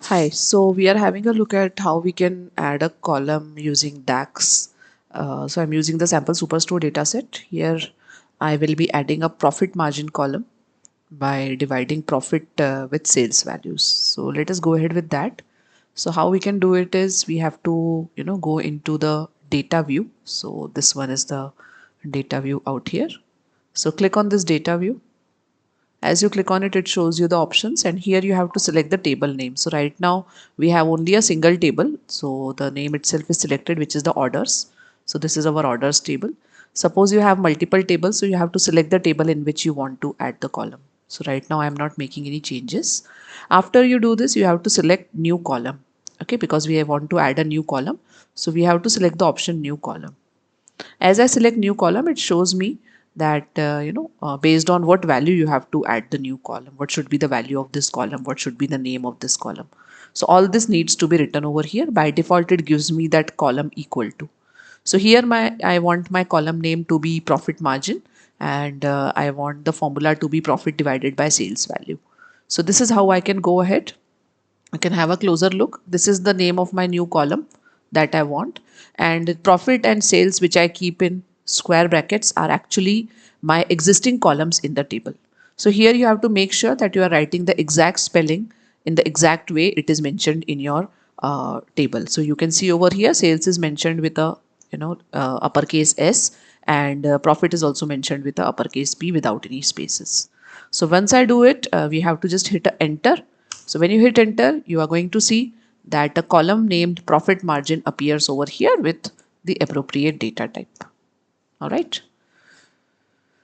Hi, so we are having a look at how we can add a column using DAX. So I'm using the sample superstore dataset. Here I will be adding a profit margin column by dividing profit with sales values. So let us go ahead with that. So how we can do it is we have to, go into the data view. So this one is the data view out here. So click on this data view. As you click on it, it shows you the options, and here you have to select the table name. So right now we have only a single table. So the name itself is selected, which is the orders. So this is our orders table. Suppose you have multiple tables, so you have to select the table in which you want to add the column. So right now I'm not making any changes. After you do this, you have to select new column. Okay, because we want to add a new column. So we have to select the option new column. As I select new column, it shows me that based on what value you have to add the new column, what should be the value of this column, what should be the name of this column. So all this needs to be written over here. By default it gives me that column equal to. So here I want my column name to be profit margin, and I want the formula to be profit divided by sales value. So this is how I can go ahead. I can have a closer look. This is the name of my new column that I want, and profit and sales, which I keep in square brackets, are actually my existing columns in the table. So here you have to make sure that you are writing the exact spelling in the exact way it is mentioned in your table. So you can see over here sales is mentioned with a uppercase S, and profit is also mentioned with a uppercase P without any spaces. So once I do it, we have to just hit a enter. So when you hit enter, you are going to see that a column named profit margin appears over here with the appropriate data type. All right.